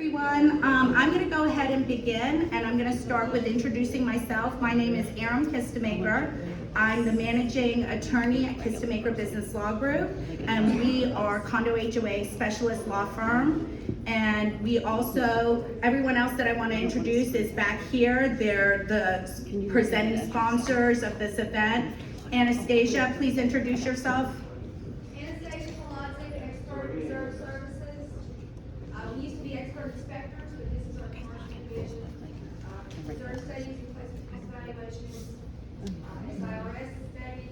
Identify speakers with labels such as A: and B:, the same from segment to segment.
A: everyone. I'm going to go ahead and begin, and I'm going to start with introducing myself. My name is Kistemaker. I'm the managing attorney at Kistemaker Business Law Group, and we are Condo HOA specialist law firm. And we also, everyone else that I want to introduce is back here. They're the presenting sponsors of this event. Anastasia, please introduce yourself.
B: We used to be expert inspectors, but this is our commercial division. Reserve studies in place of cost evaluations, SIRS studies,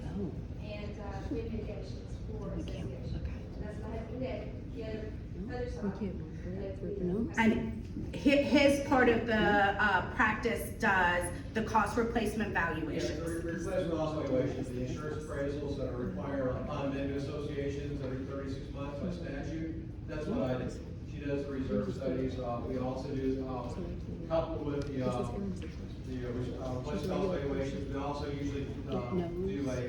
B: and bid mitigations for associations. That's what I have today. The other side.
A: And his part of the practice does the cost replacement valuations.
C: Replacement cost valuations, the insurance appraisals that are required on condominium associations every 36 months by statute. That's what I do. She does the reserve studies. We also do, coupled with the replacement cost valuations, we also usually do a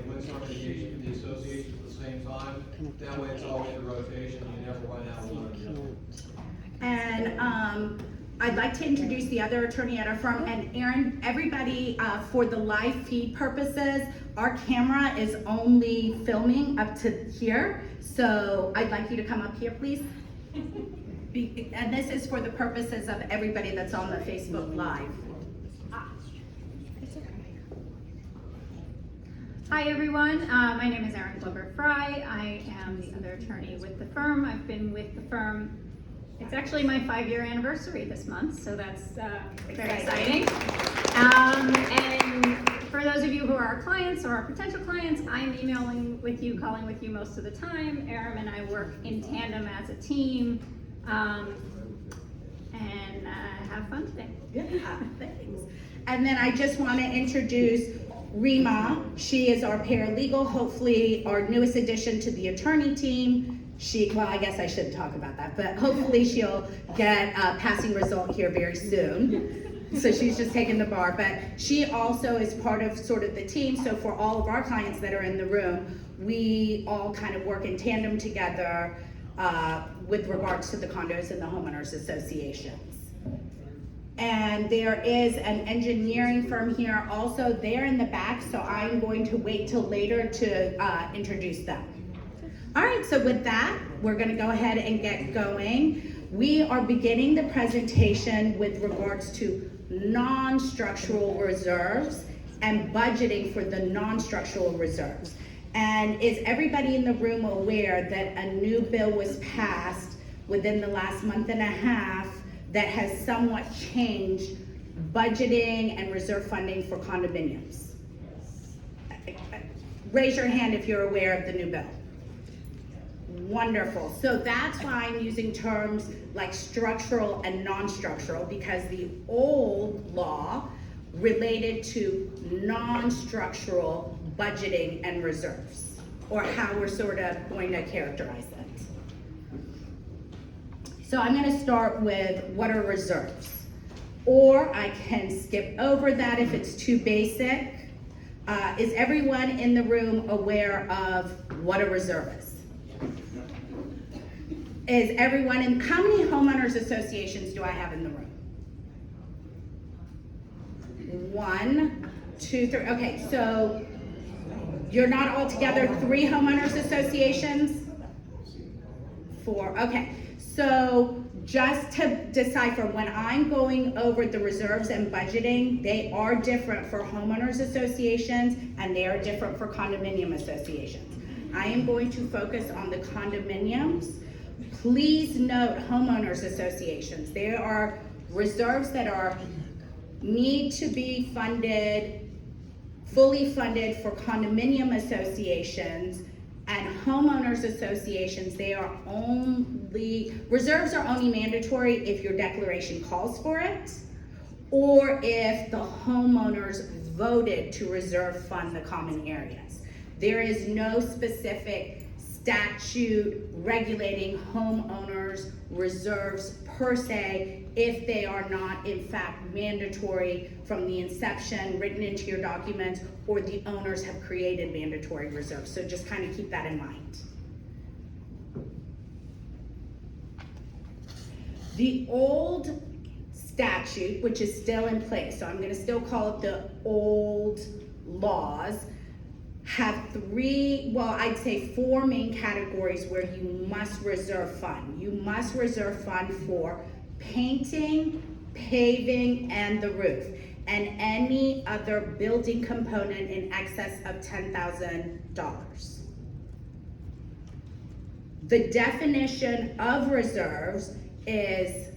C: windstorm mitigation for the associations at the same time. That way it's always a rotation. You never run out of one.
A: And I'd like to introduce the other attorney at our firm. And Aaron, everybody, for the live feed purposes, our camera is only filming up to here. So I'd like you to come up here, please. And this is for the purposes of everybody that's on the Facebook Live.
D: Hi everyone, my name is Erin Glover Fry. I am the other attorney with the firm. I've been with the firm, it's actually my 5-year anniversary this month, so that's very exciting. And for those of you who are our clients or our potential clients, I'm emailing with you, calling with you most of the time. Erin and I work in tandem as a team, and have fun today.
A: Yeah, thanks. And then I just want to introduce Rima. She is our paralegal, hopefully our newest addition to the attorney team. Well, I guess I shouldn't talk about that, but hopefully she'll get a passing result here very soon. So she's just taking the bar, but she also is part of sort of the team. So for all of our clients that are in the room, we all kind of work in tandem together with regards to the condos and the homeowners associations. And there is an engineering firm here also. They're in the back, so I'm going to wait till later to introduce them. All right, so with that, we're gonna go ahead and get going. We are beginning the presentation with regards to non-structural reserves and budgeting for the non-structural reserves. And is everybody in the room aware that a new bill was passed within the last month and a half that has somewhat changed budgeting and reserve funding for condominiums? Raise your hand if you're aware of the new bill. Wonderful. So that's why I'm using terms like structural and non-structural, because the old law related to non-structural budgeting and reserves, or how we're sort of going to characterize it. So I'm going to start with what are reserves, or I can skip over that if it's too basic. Is everyone in the room aware of what a reserve is? Is everyone in, how many homeowners associations do I have in the room? 1, 2, 3. Okay, so you're not all together 3 homeowners associations? 4, okay. So just to decipher, when I'm going over the reserves and budgeting, they are different for homeowners associations and they are different for condominium associations. I am going to focus on the condominiums. Please note homeowners associations. There are reserves that need to be funded, fully funded for condominium associations, and homeowners associations, reserves are only mandatory if your declaration calls for it, or if the homeowners voted to reserve fund the common areas. There is no specific statute regulating homeowners reserves per se if they are not in fact mandatory from the inception, written into your documents, or the owners have created mandatory reserves. So just kind of keep that in mind. The old statute, which is still in place, so I'm gonna still call it the old laws, have I'd say four main categories where you must reserve fund. You must reserve fund for painting, paving, and the roof, and any other building component in excess of $10,000. The definition of reserves is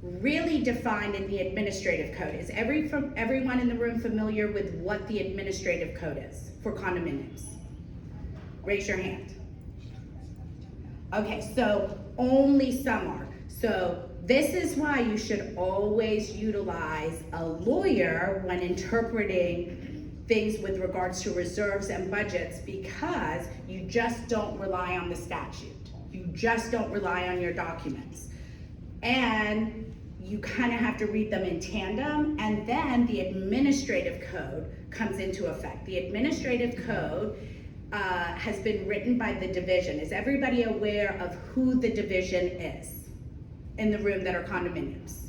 A: really defined in the administrative code. Is everyone in the room familiar with what the administrative code is for condominiums? Raise your hand. Okay, so only some are. So this is why you should always utilize a lawyer when interpreting things with regards to reserves and budgets, because you just don't rely on the statute. You just don't rely on your documents. And you kind of have to read them in tandem, and then the administrative code comes into effect. The administrative code has been written by the division. Is everybody aware of who the division is in the room that are condominiums?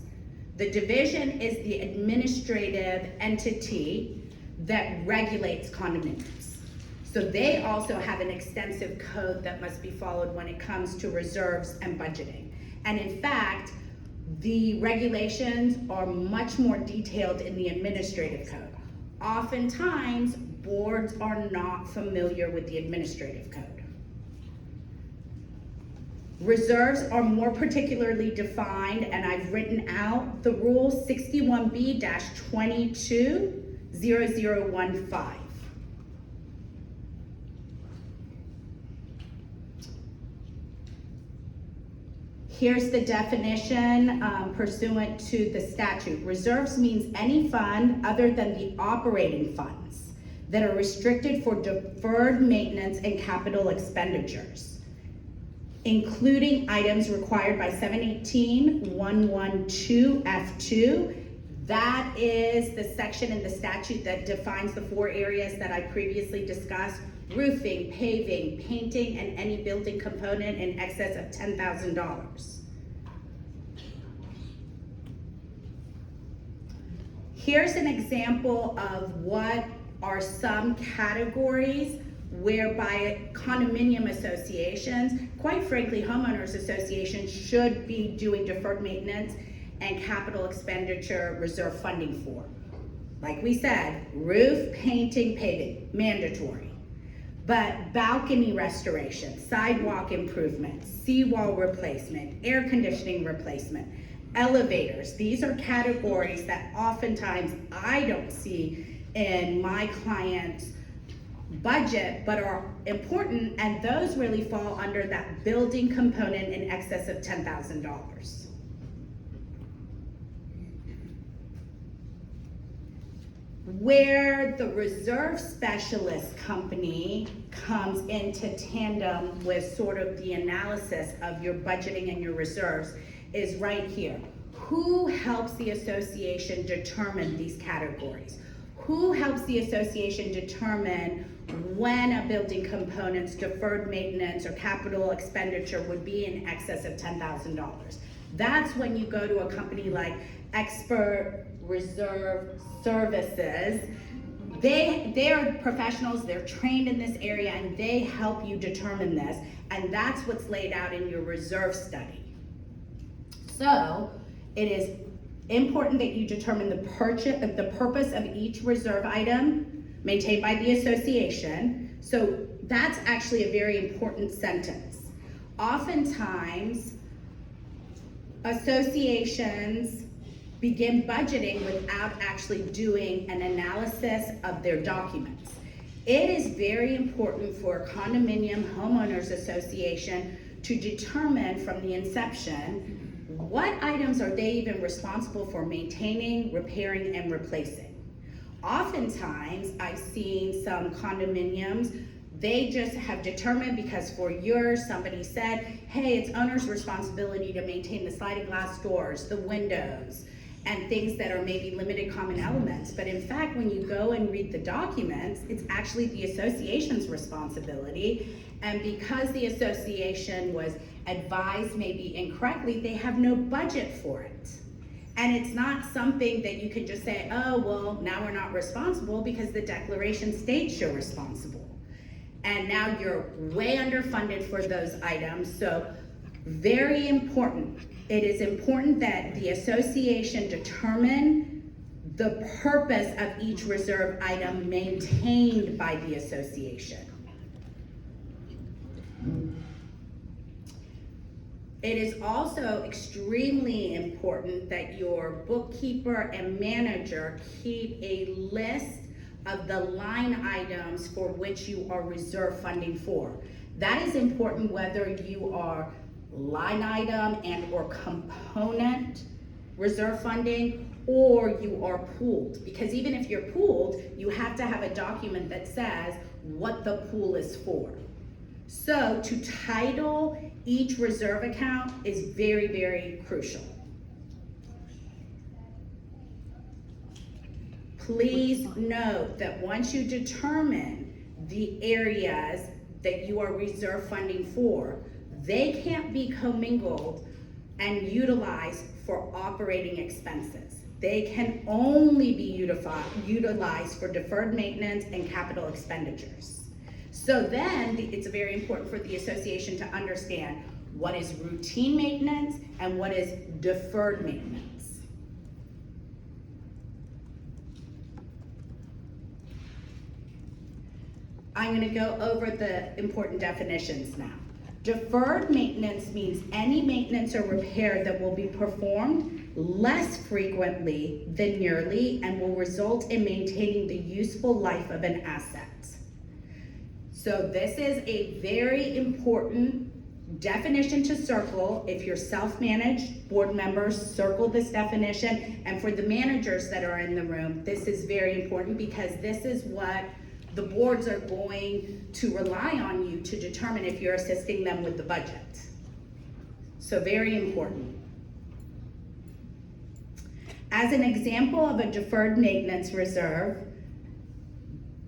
A: The division is the administrative entity that regulates condominiums. So they also have an extensive code that must be followed when it comes to reserves and budgeting. And in fact, the regulations are much more detailed in the administrative code. Oftentimes, boards are not familiar with the administrative code. Reserves are more particularly defined, and I've written out the rule 61B-220015. Here's the definition pursuant to the statute. Reserves means any fund other than the operating funds that are restricted for deferred maintenance and capital expenditures, including items required by 718.112F2. That is the section in the statute that defines the four areas that I previously discussed: roofing, paving, painting, and any building component in excess of $10,000. Here's an example of what are some categories whereby condominium associations, quite frankly, homeowners associations, should be doing deferred maintenance and capital expenditure reserve funding for. Like we said, roof, painting, paving, mandatory. But balcony restoration, sidewalk improvement, seawall replacement, air conditioning replacement, elevators, these are categories that oftentimes I don't see in my client's budget, but are important, and those really fall under that building component in excess of $10,000. Where the reserve specialist company comes into tandem with sort of the analysis of your budgeting and your reserves is right here. Who helps the association determine these categories? Who helps the association determine when a building component's deferred maintenance or capital expenditure would be in excess of $10,000? That's when you go to a company like Expert Reserve Services. They are professionals, they're trained in this area, and they help you determine this, and that's what's laid out in your reserve study. So it is important that you determine the purpose of each reserve item maintained by the association. So that's actually a very important sentence. Oftentimes, associations begin budgeting without actually doing an analysis of their documents. It is very important for a condominium homeowners association to determine from the inception what items are they even responsible for maintaining, repairing, and replacing. Oftentimes, I've seen some condominiums, they just have determined because for years somebody said, hey, it's owner's responsibility to maintain the sliding glass doors, the windows, and things that are maybe limited common elements. But in fact, when you go and read the documents, it's actually the association's responsibility. And because the association was advised maybe incorrectly, they have no budget for it. And it's not something that you can just say, oh, well, now we're not responsible because the declaration states you're responsible. And now you're way underfunded for those items. So very important. It is important that the association determine the purpose of each reserve item maintained by the association. It is also extremely important that your bookkeeper and manager keep a list of the line items for which you are reserve funding for. That is important whether you are line item and or component reserve funding or you are pooled. Because even if you're pooled, you have to have a document that says what the pool is for. So to title each reserve account is very, very crucial. Please note that once you determine the areas that you are reserve funding for, they can't be commingled and utilized for operating expenses. They can only be utilized for deferred maintenance and capital expenditures. So then it's very important for the association to understand what is routine maintenance and what is deferred maintenance. I'm going to go over the important definitions now. Deferred maintenance means any maintenance or repair that will be performed less frequently than yearly and will result in maintaining the useful life of an asset. So this is a very important definition to circle. If you're self-managed board members, circle this definition. And for the managers that are in the room, this is very important because this is what the boards are going to rely on you to determine if you're assisting them with the budget. So very important. As an example of a deferred maintenance reserve,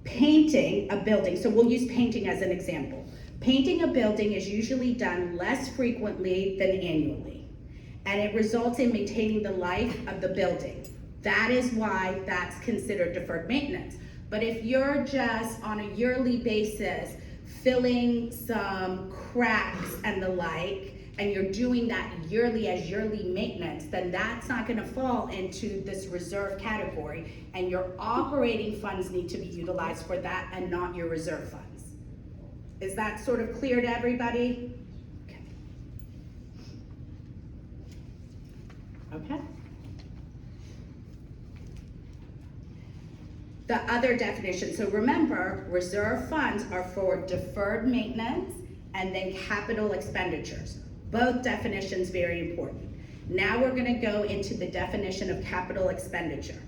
A: painting a building, so we'll use painting as an example. Painting a building is usually done less frequently than annually, and it results in maintaining the life of the building. That is why that's considered deferred maintenance. But if you're just on a yearly basis filling some cracks and the like, and you're doing that yearly as yearly maintenance, then that's not gonna fall into this reserve category, and your operating funds need to be utilized for that and not your reserve funds. Is that sort of clear to everybody? Okay. The other definition, so remember, reserve funds are for deferred maintenance and then capital expenditures. Both definitions very important. Now we're gonna go into the definition of capital expenditure.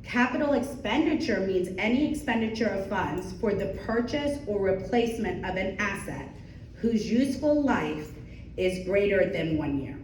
A: Capital expenditure means any expenditure of funds for the purchase or replacement of an asset whose useful life is greater than 1 year,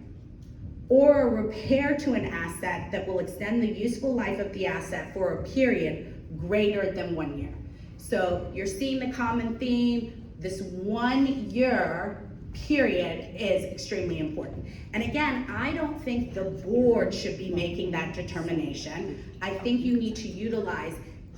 A: or a repair to an asset that will extend the useful life of the asset for a period greater than 1 year. So you're seeing the common theme. This 1 year period is extremely important. And again, I don't think the board should be making that determination. I think you need to utilize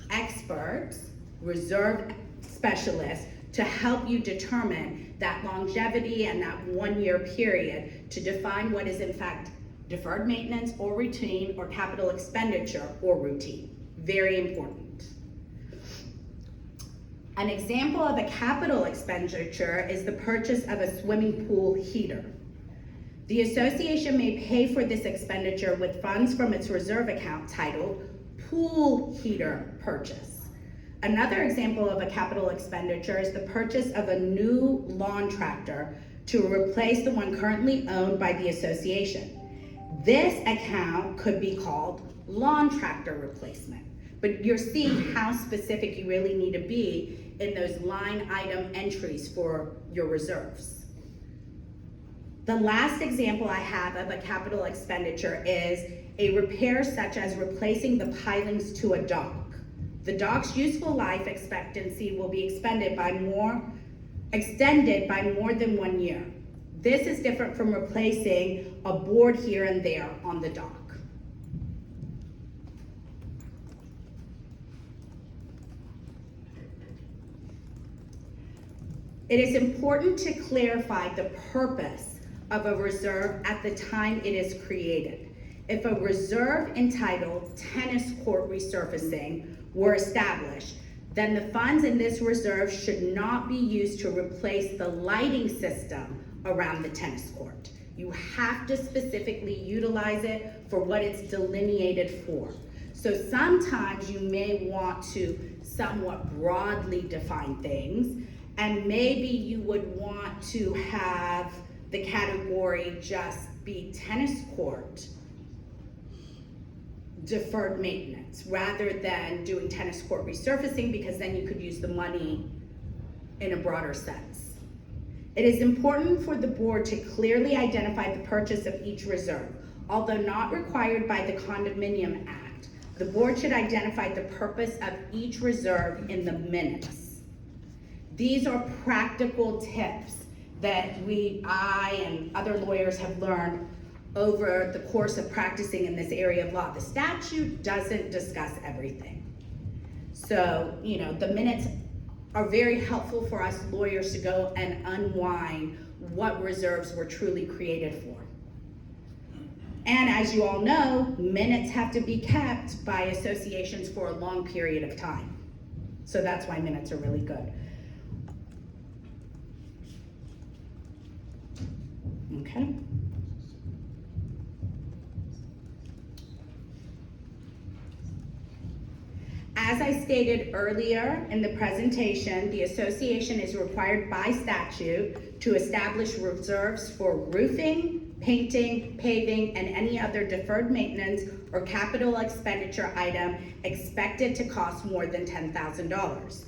A: experts, reserve specialists, to help you determine that longevity and that 1 year period to define what is in fact deferred maintenance or routine or capital expenditure or routine. Very important. An example of a capital expenditure is the purchase of a swimming pool heater. The association may pay for this expenditure with funds from its reserve account titled pool heater purchase. Another example of a capital expenditure is the purchase of a new lawn tractor to replace the one currently owned by the association. This account could be called lawn tractor replacement. But you're seeing how specific you really need to be in those line item entries for your reserves. The last example I have of a capital expenditure is a repair such as replacing the pilings to a dock. The dock's useful life expectancy will be extended by more than 1 year. This is different from replacing a board here and there on the dock. It is important to clarify the purpose of a reserve at the time it is created. If a reserve entitled tennis court resurfacing were established, then the funds in this reserve should not be used to replace the lighting system around the tennis court. You have to specifically utilize it for what it's delineated for. So sometimes you may want to somewhat broadly define things, and maybe you would want to have the category just be tennis court deferred maintenance rather than doing tennis court resurfacing, because then you could use the money in a broader sense. It is important for the board to clearly identify the purchase of each reserve. Although not required by the Condominium Act, the board should identify the purpose of each reserve in the minutes. These are practical tips that I and other lawyers have learned over the course of practicing in this area of law. The statute doesn't discuss everything. So, the minutes are very helpful for us lawyers to go and unwind what reserves were truly created for. And as you all know, minutes have to be kept by associations for a long period of time. So that's why minutes are really good. Okay. As I stated earlier in the presentation, the association is required by statute to establish reserves for roofing, painting, paving, and any other deferred maintenance or capital expenditure item expected to cost more than $10,000.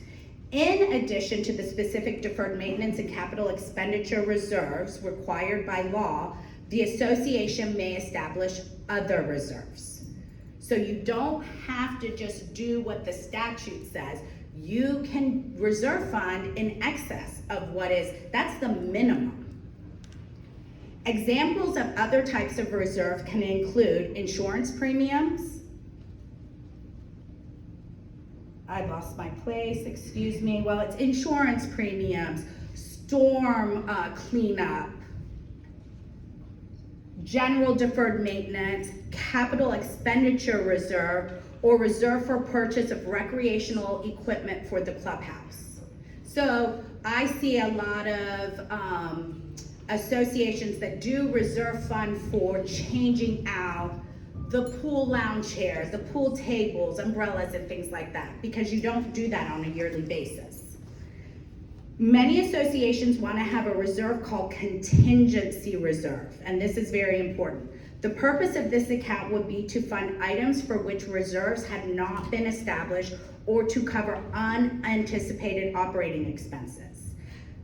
A: In addition to the specific deferred maintenance and capital expenditure reserves required by law, the association may establish other reserves. So you don't have to just do what the statute says. You can reserve fund in excess of that's the minimum. Examples of other types of reserve can include insurance premiums. I lost my place, excuse me. Well, it's insurance premiums, storm cleanup, general deferred maintenance, capital expenditure reserve, or reserve for purchase of recreational equipment for the clubhouse. So I see a lot of associations that do reserve fund for changing out the pool lounge chairs, the pool tables, umbrellas, and things like that, because you don't do that on a yearly basis. Many associations want to have a reserve called contingency reserve, and this is very important. The purpose of this account would be to fund items for which reserves had not been established or to cover unanticipated operating expenses.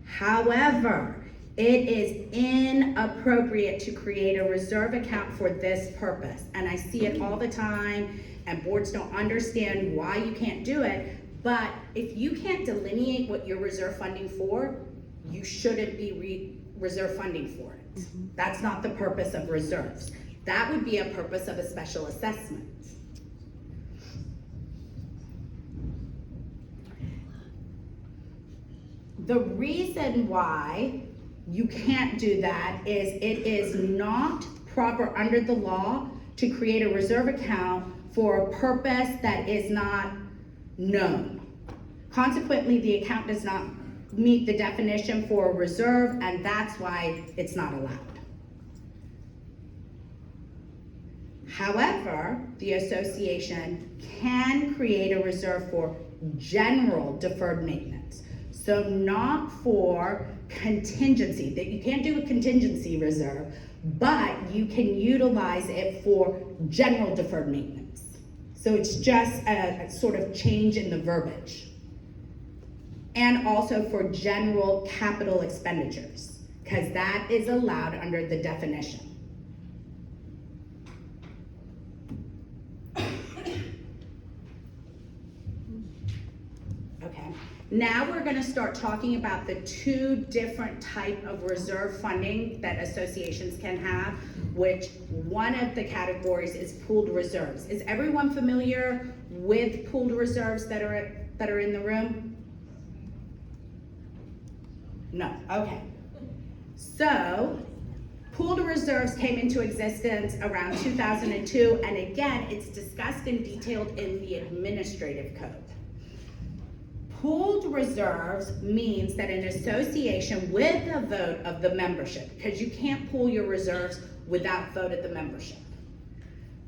A: However, it is inappropriate to create a reserve account for this purpose, and I see it all the time, and boards don't understand why you can't do it. But if you can't delineate what you're reserve funding for, you shouldn't be reserve funding for it. That's not the purpose of reserves. That would be a purpose of a special assessment. The reason why you can't do that is it is not proper under the law to create a reserve account for a purpose that is not known. Consequently, the account does not meet the definition for a reserve, and that's why it's not allowed. However, the association can create a reserve for general deferred maintenance. So not for contingency, that you can't do a contingency reserve, but you can utilize it for general deferred maintenance. So it's just a sort of change in the verbiage. And also for general capital expenditures, because that is allowed under the definition. Okay, Now we're gonna start talking about the two different type of reserve funding that associations can have, which one of the categories is pooled reserves. Is everyone familiar with pooled reserves that are in the room? No, okay. So, pooled reserves came into existence around 2002, and again, it's discussed and detailed in the administrative code. Pooled reserves means that an association with a vote of the membership, because you can't pool your reserves without vote of the membership.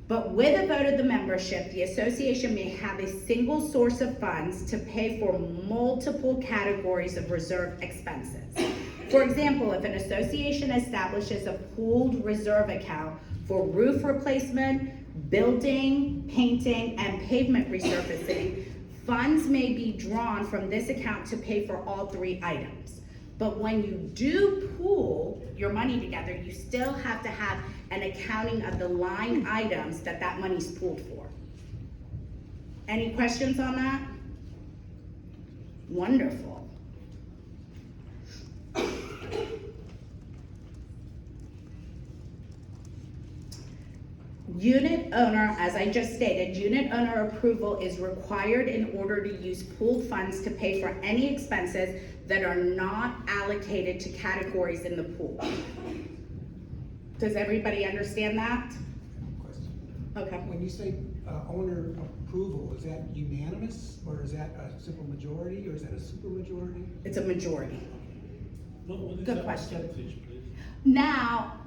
A: But with a vote of the membership, the association may have a single source of funds to pay for multiple categories of reserve expenses. For example, if an association establishes a pooled reserve account for roof replacement, building, painting, and pavement resurfacing, funds may be drawn from this account to pay for all three items. But when you do pool your money together, you still have to have an accounting of the line items that money's pooled for. Any questions on that? Wonderful. Unit owner, as I just stated, unit owner approval is required in order to use pooled funds to pay for any expenses that are not allocated to categories in the pool. Does everybody understand that?
E: Question.
A: Okay.
E: When you say owner approval, is that unanimous, or is that a simple majority, or is that a super majority?
A: It's a majority.
F: What is
A: Good
F: that
A: question.
F: percentage, please?
A: Now,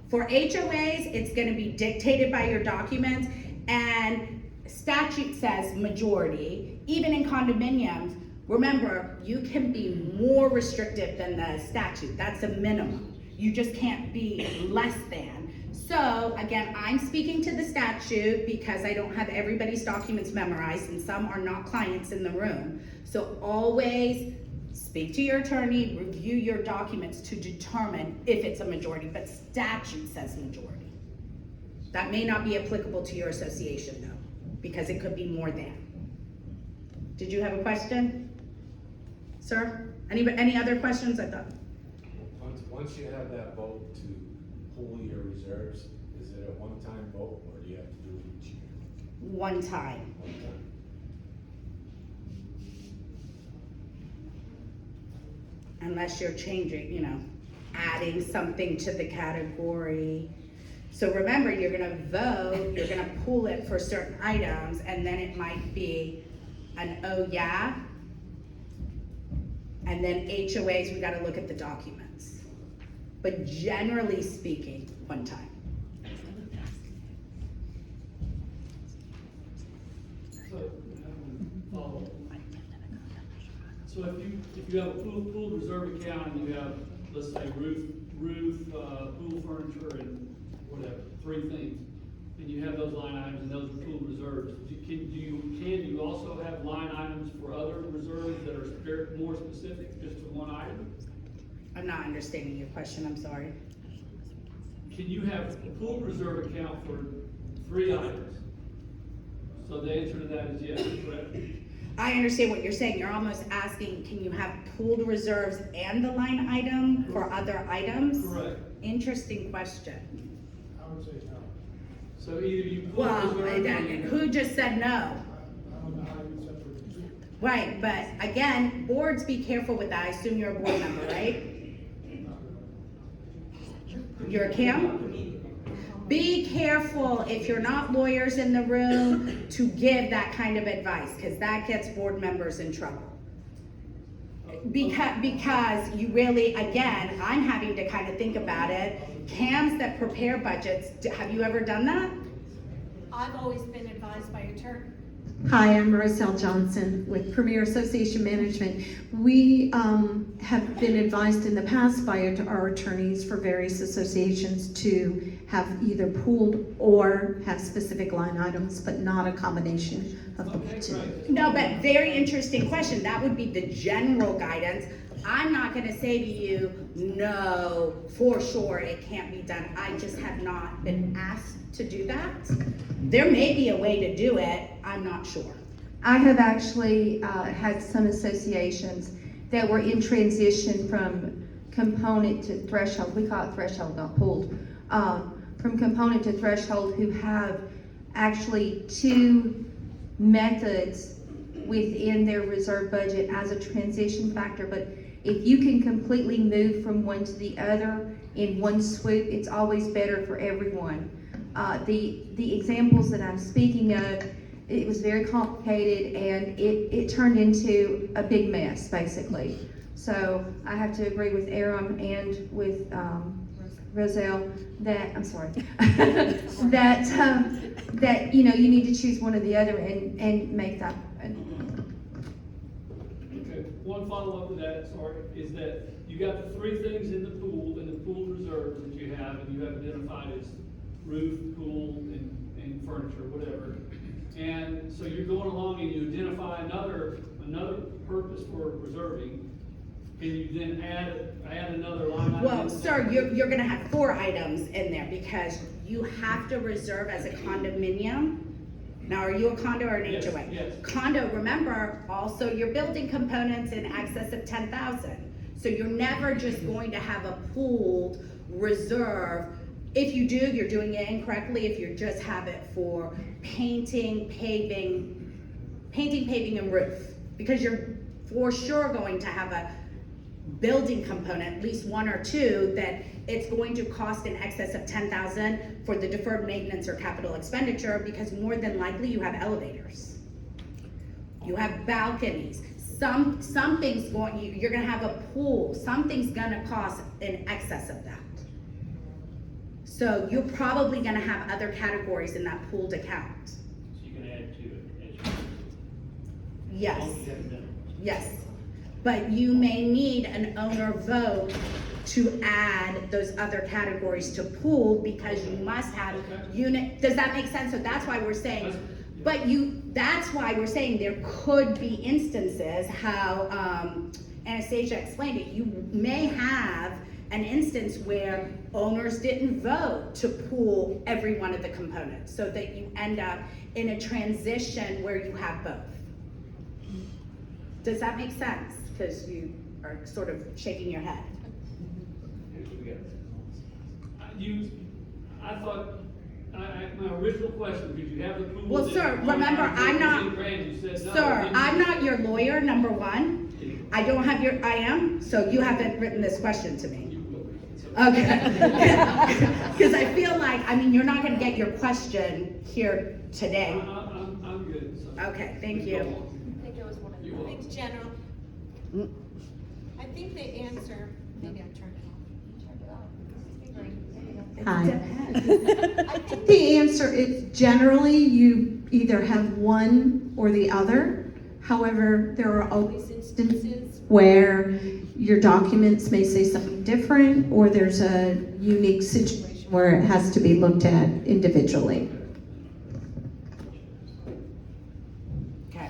A: for HOAs, it's gonna be dictated by your documents, and statute says majority. Even in condominiums, remember, you can be more restrictive than the statute. That's a minimum. You just can't be less than. So, again, I'm speaking to the statute because I don't have everybody's documents memorized, and some are not clients in the room. So always speak to your attorney, review your documents to determine if it's a majority, but statute says majority. That may not be applicable to your association though, because it could be more than. Did you have a question? Sir? Any other questions? I thought.
G: Once you have that vote to pool your reserves, is it a one-time vote, or do you have to do it each year?
A: One time.
G: One time.
A: Unless you're changing, adding something to the category. So remember, you're gonna vote, you're gonna pool it for certain items, and then it might be an oh yeah. And then HOAs, we gotta look at the documents. But generally speaking, one time.
F: So if you have a pooled reserve account and you have, let's say, roof, pool furniture and whatever, 3 things, and you have those line items and those are pooled reserves, can you also have line items for other reserves that are more specific just to one item?
A: I'm not understanding your question, I'm sorry.
F: Can you have a pooled reserve account for 3 items? So the answer to that is yes, correct?
A: I understand what you're saying. You're almost asking, can you have pooled reserves and the line item for other items?
F: Correct.
A: Interesting question.
E: I would say no.
F: So either you pool
A: Well,
F: reserve.
A: who just said no?
E: I don't know how you would separate the two.
A: Right, but again, boards, be careful with that. I assume you're a board member, right? You're a Kim? Be careful if you're not lawyers in the room to give that kind of advice, because that gets board members in trouble. Because you really, again, I'm having to kind of think about it. CAMs that prepare budgets, have you ever done that?
H: I've always been advised by attorney.
I: Hi, I'm Roselle Johnson with Premier Association Management. We have been advised in the past by our attorneys for various associations to have either pooled or have specific line items, but not a combination of the two.
A: No, but very interesting question. That would be the general guidance. I'm not gonna say to you, no, for sure, it can't be done. I just have not been asked to do that. There may be a way to do it, I'm not sure.
J: I have actually had some associations that were in transition from component to threshold. We call it threshold, not pooled. From component to threshold, who have actually two methods within their reserve budget as a transition factor. But if you can completely move from one to the other in one swoop, it's always better for everyone. The examples that I'm speaking of, it was very complicated and it turned into a big mess, basically. So I have to agree with Aram and with Roselle that, I'm sorry, that you know, you need to choose one or the other and make that happen.
F: Okay, one follow-up to that, sorry, is that you got the three things in the pool reserves that you have, and you have identified as roof, pool, and furniture, whatever. And so you're going along and you identify another purpose for reserving. Can you then add another line item?
A: Well, sir, you're gonna have 4 items in there because you have to reserve as a condominium. Now, are you a condo or an
F: Yes,
A: HOA?
F: yes.
A: Condo, remember, also your building components in excess of 10,000. So you're never just going to have a pooled reserve. If you do, you're doing it incorrectly. If you just have it for painting, paving, and roof. Because you're for sure going to have a building component, at least 1 or 2, that it's going to cost in excess of 10,000 for the deferred maintenance or capital expenditure, because more than likely you have elevators. You have balconies. Something's going, you're gonna have a pool. Something's gonna cost in excess of that. So you're probably gonna have other categories in that pooled account.
F: So you can add to it as you.
A: Yes.
F: As long as you have it done.
A: Yes, but you may need an owner vote to add those other categories to pool, because you must have unit, does that make sense? So that's why we're saying, that's why we're saying there could be instances, how Anastasia explained it, you may have an instance where owners didn't vote to pool every one of the components, so that you end up in a transition where you have both. Does that make sense? Because you are sort of shaking your head.
F: I thought, my original question, did you have the pool?
A: Well, sir, remember, I'm not, sir, I'm not your lawyer, number one. I don't have your, I am, so you haven't written this question to me. Okay. Because I feel like, I mean, you're not gonna get your question here today.
F: I'm good. So.
A: Okay, thank you.
H: I think it was one of the things general. I think the answer, maybe I turned it off.
I: Hi.
A: Depends.
I: I think the answer is generally you either have one or the other. However, there are always instances where your documents may say something different, or there's a unique situation where it has to be looked at individually.
A: Okay.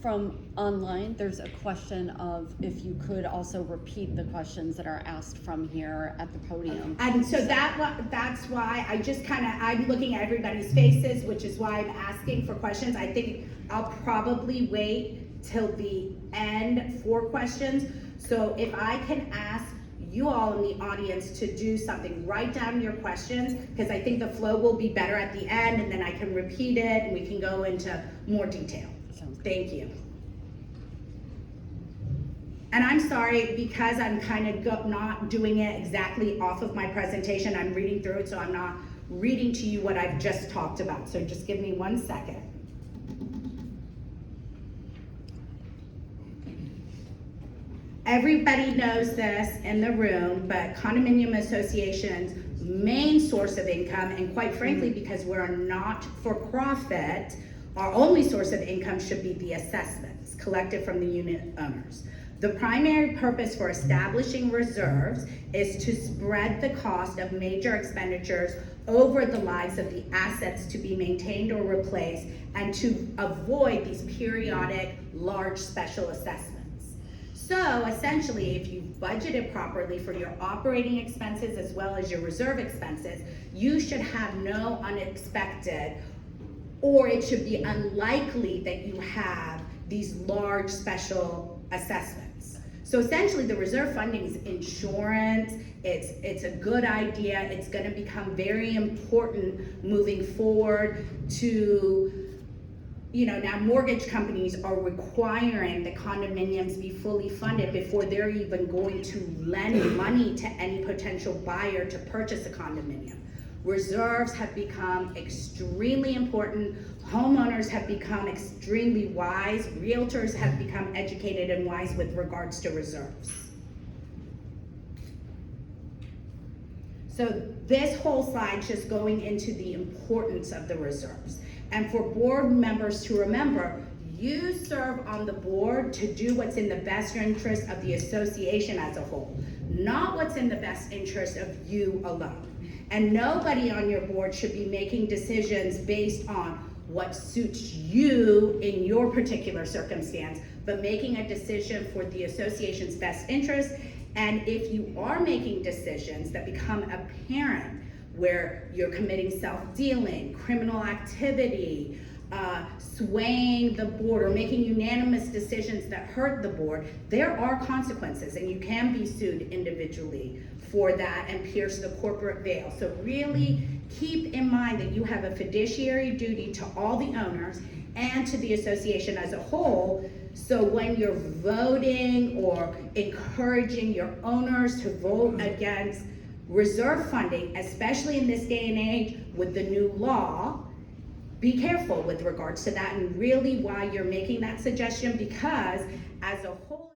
K: From online, there's a question of if you could also repeat the questions that are asked from here at the podium.
A: And so that's why I just I'm looking at everybody's faces, which is why I'm asking for questions. I think I'll probably wait till the end for questions. So if I can ask you all in the audience to do something, write down your questions, because I think the flow will be better at the end, and then I can repeat it and we can go into more detail. Thank you. And I'm sorry, because I'm kind of not doing it exactly off of my presentation, I'm reading through it, so I'm not reading to you what I've just talked about. So just give me 1 second. Everybody knows this in the room, but condominium associations' main source of income, and quite frankly, because we're not for profit, our only source of income should be the assessments collected from the unit owners. The primary purpose for establishing reserves is to spread the cost of major expenditures over the lives of the assets to be maintained or replaced, and to avoid these periodic large special assessments. So essentially, if you've budgeted properly for your operating expenses as well as your reserve expenses, you should have no unexpected or it should be unlikely that you have these large special assessments. So essentially, the reserve funding is insurance. It's a good idea. It's going to become very important moving forward to, now mortgage companies are requiring the condominiums be fully funded before they're even going to lend money to any potential buyer to purchase a condominium. Reserves have become extremely important. Homeowners have become extremely wise. Realtors have become educated and wise with regards to reserves. So this whole slide's just going into the importance of the reserves. And for board members to remember, you serve on the board to do what's in the best interest of the association as a whole, not what's in the best interest of you alone. And nobody on your board should be making decisions based on what suits you in your particular circumstance, but making a decision for the association's best interest. And if you are making decisions that become apparent, where you're committing self-dealing, criminal activity, swaying the board, or making unanimous decisions that hurt the board, there are consequences, and you can be sued individually for that and pierce the corporate veil. So really keep in mind that you have a fiduciary duty to all the owners and to the association as a whole. So when you're voting or encouraging your owners to vote against reserve funding, especially in this day and age with the new law, be careful with regards to that, and really why you're making that suggestion, because as a whole